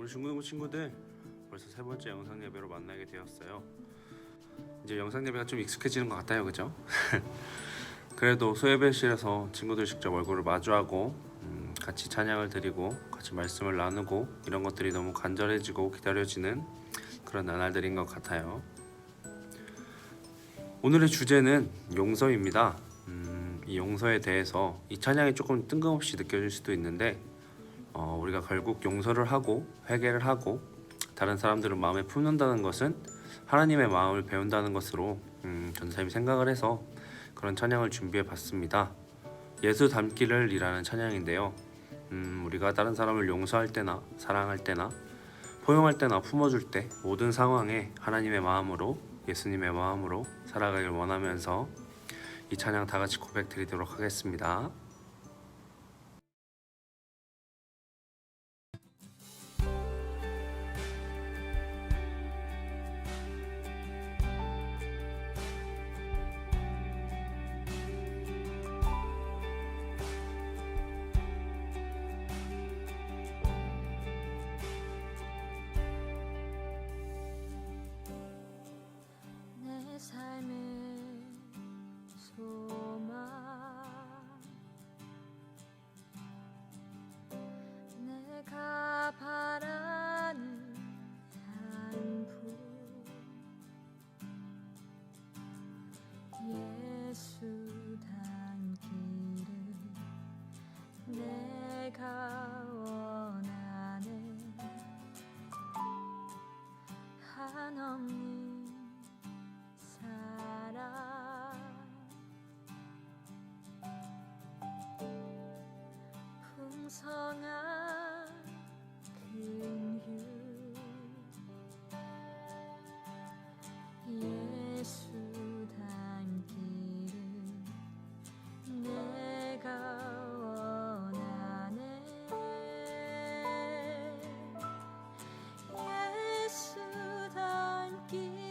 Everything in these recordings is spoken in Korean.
우리 중고등부 친구들 벌써 세 번째 영상 예배로 만나게 되었어요. 이제 영상 예배가 좀 익숙해지는 것 같아요, 그죠? 그래도 소예배실에서 친구들 직접 얼굴을 마주하고 같이 찬양을 드리고 같이 말씀을 나누고 이런 것들이 너무 간절해지고 기다려지는 그런 나날들인 것 같아요. 오늘의 주제는 용서입니다. 이 용서에 대해서 이 찬양이 조금 뜬금없이 느껴질 수도 있는데 우리가 결국 용서를 하고 회개를 하고 다른 사람들을 마음에 품는다는 것은 하나님의 마음을 배운다는 것으로 전사님이 생각을 해서 그런 찬양을 준비해 봤습니다. 예수 닮기를 이라는 찬양인데요. 우리가 다른 사람을 용서할 때나 사랑할 때나 포용할 때나 품어줄 때 모든 상황에 하나님의 마음으로 예수님의 마음으로 살아가길 원하면서 이 찬양 다 같이 고백 드리도록 하겠습니다. 내 삶의 소망 내가 바라는 산부 예수 닮기를 내가 원하네 한없는 사랑 풍성한 긍휼 예수 닮기를 내가 원하네 예수 닮기를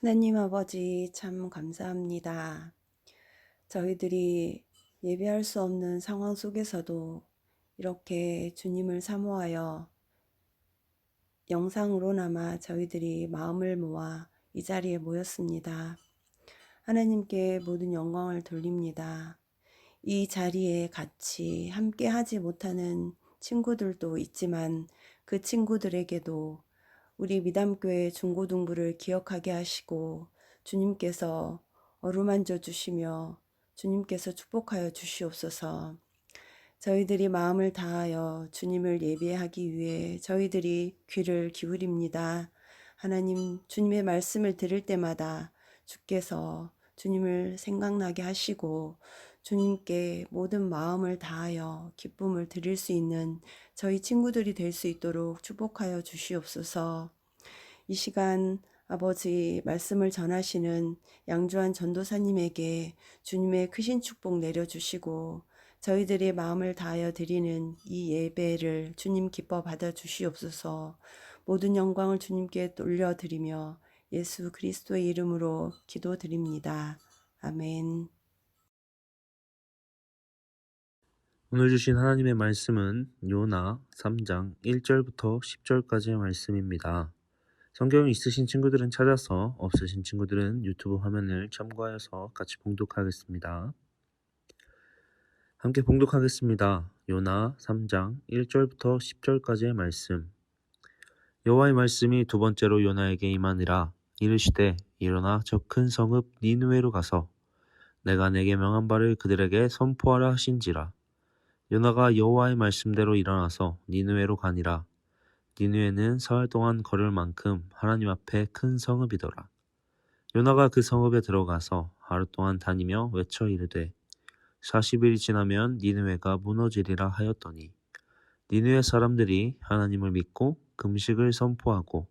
하나님 아버지 참 감사합니다. 저희들이 예배할 수 없는 상황 속에서도 이렇게 주님을 사모하여 영상으로나마 저희들이 마음을 모아 이 자리에 모였습니다. 하나님께 모든 영광을 돌립니다. 이 자리에 같이 함께 하지 못하는 친구들도 있지만 그 친구들에게도 우리 미담교회 중고등부를 기억하게 하시고 주님께서 어루만져 주시며 주님께서 축복하여 주시옵소서. 저희들이 마음을 다하여 주님을 예배하기 위해 저희들이 귀를 기울입니다. 하나님, 주님의 말씀을 들을 때마다 주께서 주님을 생각나게 하시고 주님께 모든 마음을 다하여 기쁨을 드릴 수 있는 저희 친구들이 될 수 있도록 축복하여 주시옵소서. 이 시간 아버지 말씀을 전하시는 양주한 전도사님에게 주님의 크신 축복 내려주시고 저희들의 마음을 다하여 드리는 이 예배를 주님 기뻐 받아 주시옵소서. 모든 영광을 주님께 돌려드리며 예수 그리스도의 이름으로 기도드립니다. 아멘. 오늘 주신 하나님의 말씀은 요나 3장 1절부터 10절까지의 말씀입니다. 성경 있으신 친구들은 찾아서, 없으신 친구들은 유튜브 화면을 참고하여서 같이 봉독하겠습니다. 함께 봉독하겠습니다. 요나 3장 1절부터 10절까지의 말씀. 여호와의 말씀이 두 번째로 요나에게 임하니라. 이르시되 일어나 저 큰 성읍 니느웨로 가서 내가 내게 명한 바를 그들에게 선포하라 하신지라. 요나가 여호와의 말씀대로 일어나서 니느웨로 가니라. 니느웨는 사흘 동안 걸을 만큼 하나님 앞에 큰 성읍이더라. 요나가 그 성읍에 들어가서 하루 동안 다니며 외쳐 이르되 40일이 지나면 니느웨가 무너지리라 하였더니 니느웨 사람들이 하나님을 믿고 금식을 선포하고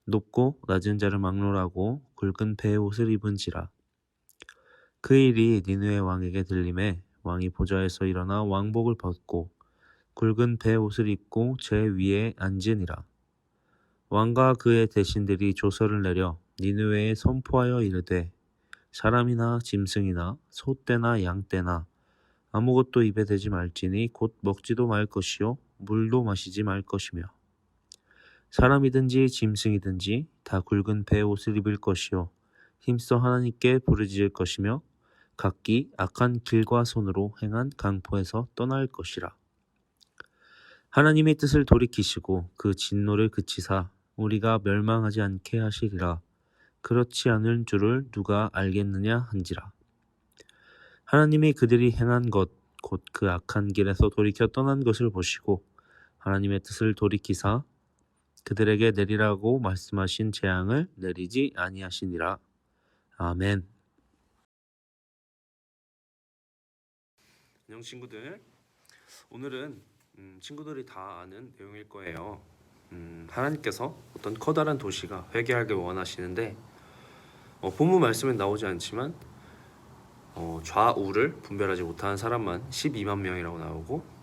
높고 낮은 자를 막론하고 굵은 배의 옷을 입은지라. 그 일이 니느웨 왕에게 들림에 왕이 보좌에서 일어나 왕복을 벗고 굵은 배의 옷을 입고 제 위에 앉으니라. 왕과 그의 대신들이 조서를 내려 니느웨에 선포하여 이르되 사람이나 짐승이나 소떼나 양떼나 아무것도 입에 대지 말지니 곧 먹지도 말 것이요 물도 마시지 말 것이며 사람이든지 짐승이든지 다 굵은 배의 옷을 입을 것이요 힘써 하나님께 부르짖을 것이며 각기 악한 길과 손으로 행한 강포에서 떠날 것이라. 하나님의 뜻을 돌이키시고 그 진노를 그치사 우리가 멸망하지 않게 하시리라. 그렇지 않을 줄을 누가 알겠느냐 한지라. 하나님이 그들이 행한 것 곧 그 악한 길에서 돌이켜 떠난 것을 보시고 하나님의 뜻을 돌이키사 그들에게 내리라고 말씀하신 재앙을 내리지 아니하시니라. 아멘. 안녕 친구들. 오늘은 친구들이 다 아는 내용일 거예요. 하나님께서 어떤 커다란 도시가 회개하길 원하시는데 본문 말씀엔 나오지 않지만 좌우를 분별하지 못하는 사람만 12만 명이라고 나오고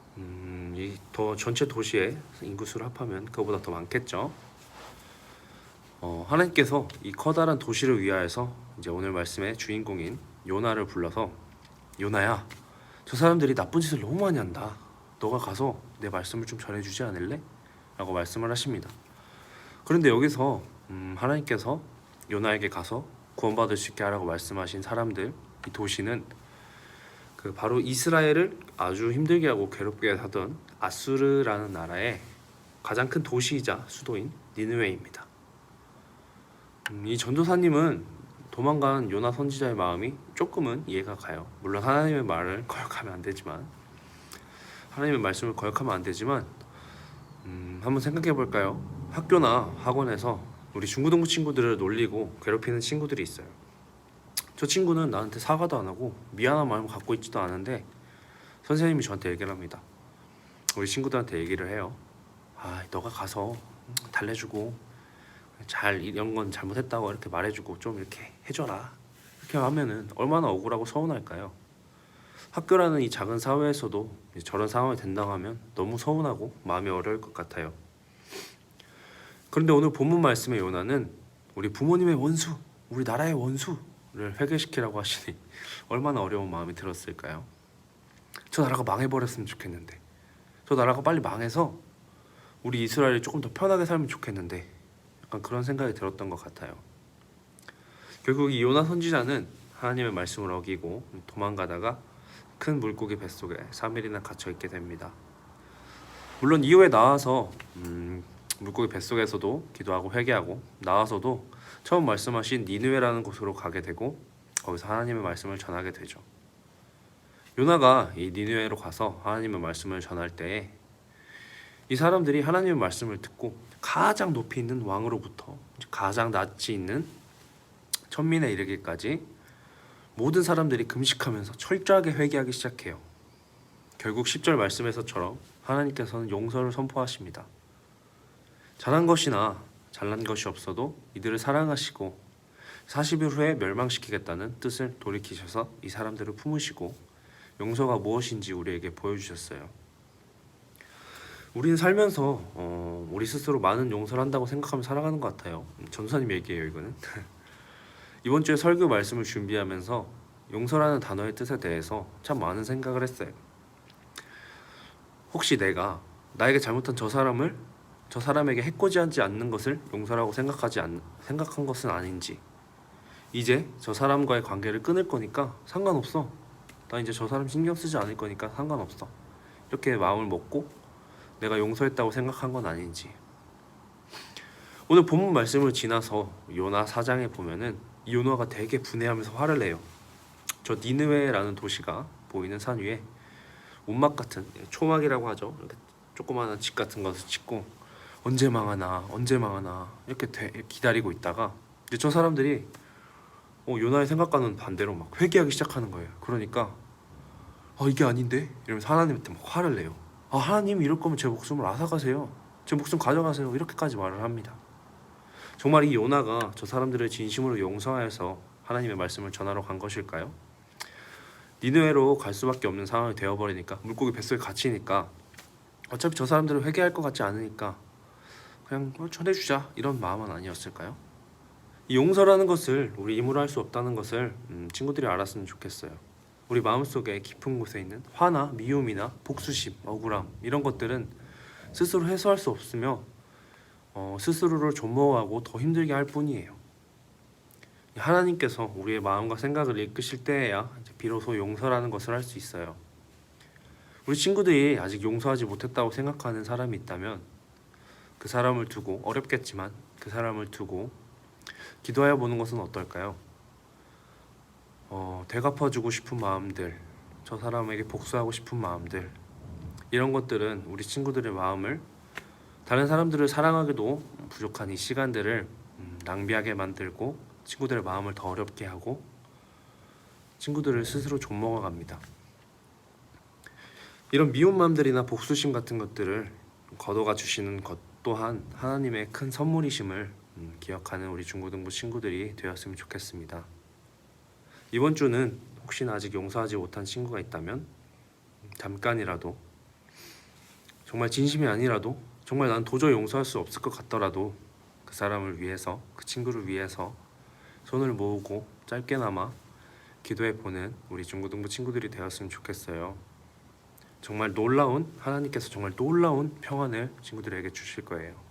이 더 전체 도시의 인구수를 합하면 그보다 더 많겠죠. 하나님께서 이 커다란 도시를 위하여서 이제 오늘 말씀의 주인공인 요나를 불러서 요나야, 저 사람들이 나쁜 짓을 너무 많이 한다. 너가 가서 내 말씀을 좀 전해주지 않을래? 라고 말씀을 하십니다. 그런데 여기서 하나님께서 요나에게 가서 구원받을 수 있게 하라고 말씀하신 사람들, 이 도시는 그 바로 이스라엘을 아주 힘들게 하고 괴롭게 하던 아수르라는 나라의 가장 큰 도시이자 수도인 니느웨입니다. 이 전도사님은 도망간 요나 선지자의 마음이 조금은 이해가 가요. 물론 하나님의 말을 거역하면 안 되지만, 하나님의 말씀을 거역하면 안 되지만 한번 생각해 볼까요? 학교나 학원에서 우리 중고등부 친구들을 놀리고 괴롭히는 친구들이 있어요. 저 친구는 나한테 사과도 안 하고 미안한 마음을 갖고 있지도 않은데 선생님이 저한테 얘기를 합니다. 우리 친구들한테 얘기를 해요. 너가 가서 달래주고 잘 이런 건 잘못했다고 이렇게 말해주고 좀 이렇게 해줘라. 이렇게 하면은 얼마나 억울하고 서운할까요? 학교라는 이 작은 사회에서도 저런 상황이 된다고 하면 너무 서운하고 마음이 어려울 것 같아요. 그런데 오늘 본문 말씀의 요나는 우리 부모님의 원수, 우리 나라의 원수를 회개시키라고 하시니 얼마나 어려운 마음이 들었을까요? 저 나라가 망해버렸으면 좋겠는데, 저 나라가 빨리 망해서 우리 이스라엘이 조금 더 편하게 살면 좋겠는데, 약간 그런 생각이 들었던 것 같아요. 결국 이 요나 선지자는 하나님의 말씀을 어기고 도망가다가 큰 물고기 뱃속에 3일이나 갇혀 있게 됩니다. 물론 이후에 나와서 물고기 뱃속에서도 기도하고 회개하고, 나와서도 처음 말씀하신 니느웨라는 곳으로 가게 되고, 거기서 하나님의 말씀을 전하게 되죠. 요나가 이 니느웨로 가서 하나님의 말씀을 전할 때에 이 사람들이 하나님의 말씀을 듣고 가장 높이 있는 왕으로부터 가장 낯이 있는 천민에 이르기까지 모든 사람들이 금식하면서 철저하게 회개하기 시작해요. 결국 10절 말씀에서처럼 하나님께서는 용서를 선포하십니다. 잘한 것이나 잘난 것이 없어도 이들을 사랑하시고 40일 후에 멸망시키겠다는 뜻을 돌이키셔서 이 사람들을 품으시고 용서가 무엇인지 우리에게 보여주셨어요. 우리는 살면서 우리 스스로 많은 용서를 한다고 생각하며 살아가는 것 같아요. 전도사님 얘기예요, 이거는. 이번 주에 설교 말씀을 준비하면서 용서라는 단어의 뜻에 대해서 참 많은 생각을 했어요. 혹시 내가 나에게 잘못한 저 사람에게 해코지하지 않는 것을 용서라고 생각한 것은 아닌지, 이제 저 사람과의 관계를 끊을 거니까 상관없어, 나 이제 저 사람 신경 쓰지 않을 거니까 상관없어, 이렇게 마음을 먹고 내가 용서했다고 생각한 건 아닌지. 오늘 본문 말씀을 지나서 요나 4장에 보면은 요나가 되게 분해하면서 화를 내요. 저 니느웨라는 도시가 보이는 산 위에 온막 같은, 초막이라고 하죠, 이렇게 조그마한 집 같은 것을 짓고 언제 망하나 이렇게 기다리고 있다가 이제 저 사람들이 요나의 생각과는 반대로 막 회개하기 시작하는 거예요. 그러니까 이게 아닌데? 이러면서 하나님한테 막 화를 내요. 하나님, 이럴 거면 제 목숨을 앗아가세요, 제 목숨 가져가세요, 이렇게까지 말을 합니다. 정말 이 요나가 저 사람들을 진심으로 용서하여서 하나님의 말씀을 전하러 간 것일까요? 니느웨로 갈 수밖에 없는 상황이 되어버리니까, 물고기 뱃속에 갇히니까 어차피 저 사람들은 회개할 것 같지 않으니까 그냥 전해주자, 이런 마음은 아니었을까요? 이 용서라는 것을 우리 힘으로 할 수 없다는 것을 친구들이 알았으면 좋겠어요. 우리 마음속에 깊은 곳에 있는 화나 미움이나 복수심, 억울함, 이런 것들은 스스로 해소할 수 없으며 스스로를 존머하고 더 힘들게 할 뿐이에요. 하나님께서 우리의 마음과 생각을 이끄실 때에야 비로소 용서라는 것을 할 수 있어요. 우리 친구들이 아직 용서하지 못했다고 생각하는 사람이 있다면 그 사람을 두고, 어렵겠지만 그 사람을 두고 기도하여 보는 것은 어떨까요? 되갚아주고 싶은 마음들, 저 사람에게 복수하고 싶은 마음들, 이런 것들은 우리 친구들의 마음을, 다른 사람들을 사랑하기도 부족한 이 시간들을 낭비하게 만들고 친구들의 마음을 더 어렵게 하고 친구들을 스스로 좀먹어 갑니다. 이런 미운 마음들이나 복수심 같은 것들을 걷어가 주시는 것 또한 하나님의 큰 선물이심을 기억하는 우리 중고등부 친구들이 되었으면 좋겠습니다. 이번 주는 혹시나 아직 용서하지 못한 친구가 있다면 잠깐이라도, 정말 진심이 아니라도, 정말 난 도저히 용서할 수 없을 것 같더라도 그 사람을 위해서, 그 친구를 위해서 손을 모으고 짧게나마 기도해 보는 우리 중고등부 친구들이 되었으면 좋겠어요. 정말 하나님께서 정말 놀라운 평안을 친구들에게 주실 거예요.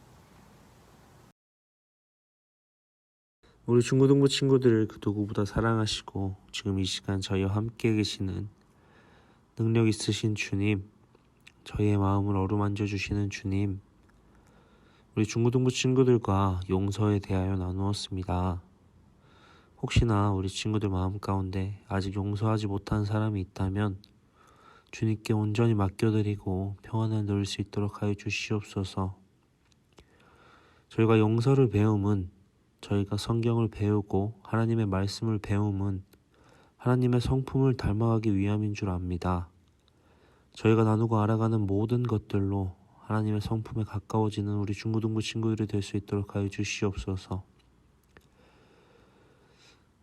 우리 중고등부 친구들을 그 누구보다 사랑하시고 지금 이 시간 저희와 함께 계시는 능력 있으신 주님, 저희의 마음을 어루만져 주시는 주님, 우리 중고등부 친구들과 용서에 대하여 나누었습니다. 혹시나 우리 친구들 마음 가운데 아직 용서하지 못한 사람이 있다면 주님께 온전히 맡겨드리고 평안을 누릴 수 있도록 하여 주시옵소서. 저희가 용서를 배움은, 저희가 성경을 배우고 하나님의 말씀을 배움은 하나님의 성품을 닮아가기 위함인 줄 압니다. 저희가 나누고 알아가는 모든 것들로 하나님의 성품에 가까워지는 우리 중고등부 친구들이 될 수 있도록 하여 주시옵소서.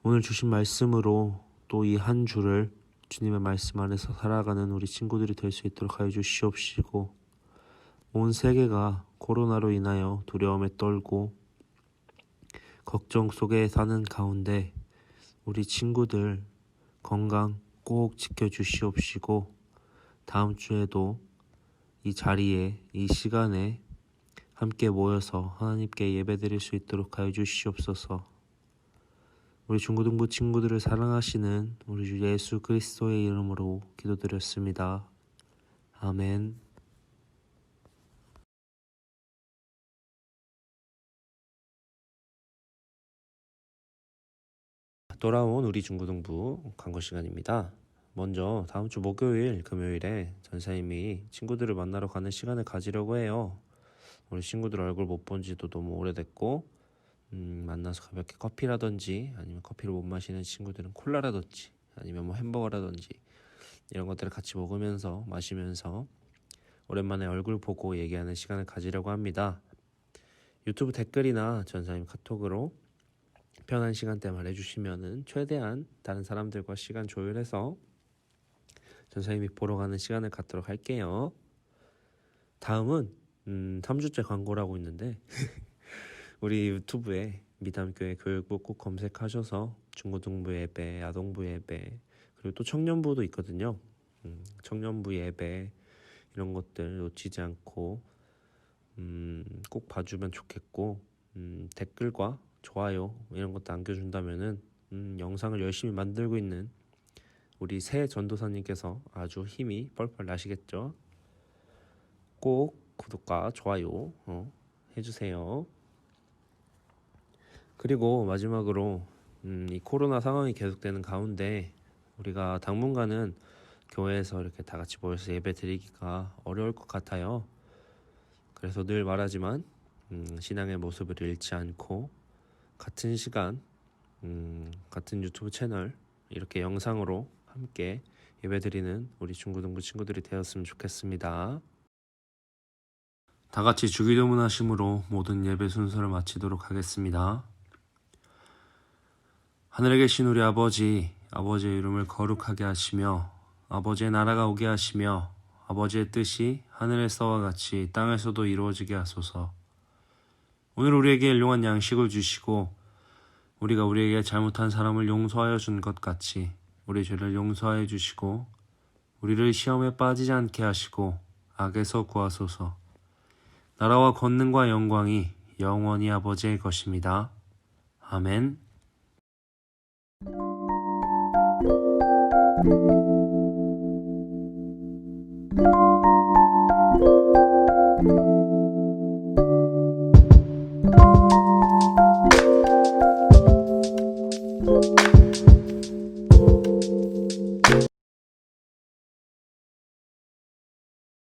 오늘 주신 말씀으로 또 이 한 주를 주님의 말씀 안에서 살아가는 우리 친구들이 될 수 있도록 하여 주시옵시고, 온 세계가 코로나로 인하여 두려움에 떨고 걱정 속에 사는 가운데 우리 친구들 건강 꼭 지켜주시옵시고 다음 주에도 이 자리에 이 시간에 함께 모여서 하나님께 예배드릴 수 있도록 하여 주시옵소서. 우리 중고등부 친구들을 사랑하시는 우리 주 예수 그리스도의 이름으로 기도드렸습니다. 아멘. 돌아온 우리 중고등부 광고 시간입니다. 먼저 다음 주 목요일, 금요일에 전사님이 친구들을 만나러 가는 시간을 가지려고 해요. 우리 친구들 얼굴 못 본 지도 너무 오래됐고 만나서 가볍게 커피라든지 아니면 커피를 못 마시는 친구들은 콜라라든지 아니면 뭐 햄버거라든지 이런 것들을 같이 먹으면서 마시면서 오랜만에 얼굴 보고 얘기하는 시간을 가지려고 합니다. 유튜브 댓글이나 전사님 카톡으로 편한 시간대 말해주시면은 최대한 다른 사람들과 시간 조율해서 전사님이 보러 가는 시간을 갖도록 할게요. 다음은 3주째 광고를 하고 있는데 우리 유튜브에 미담교회 교육부 꼭 검색하셔서 중고등부 예배, 아동부 예배 그리고 또 청년부도 있거든요. 청년부 예배 이런 것들 놓치지 않고 꼭 봐주면 좋겠고 댓글과 좋아요 이런 것도 남겨준다면은 영상을 열심히 만들고 있는 우리 새 전도사님께서 아주 힘이 펄펄 나시겠죠. 꼭 구독과 좋아요 해주세요. 그리고 마지막으로 이 코로나 상황이 계속되는 가운데 우리가 당분간은 교회에서 이렇게 다 같이 모여서 예배 드리기가 어려울 것 같아요. 그래서 늘 말하지만 신앙의 모습을 잃지 않고 같은 시간 같은 유튜브 채널 이렇게 영상으로 함께 예배드리는 우리 중고등부 친구들이 되었으면 좋겠습니다. 다 같이 주기도문 하심으로 모든 예배 순서를 마치도록 하겠습니다. 하늘에 계신 우리 아버지, 아버지의 이름을 거룩하게 하시며 아버지의 나라가 오게 하시며 아버지의 뜻이 하늘에서와 같이 땅에서도 이루어지게 하소서. 오늘 우리에게 일용할 양식을 주시고 우리가 우리에게 잘못한 사람을 용서하여 준 것 같이 우리 죄를 용서하여 주시고 우리를 시험에 빠지지 않게 하시고 악에서 구하소서. 나라와 권능과 영광이 영원히 아버지의 것입니다. 아멘.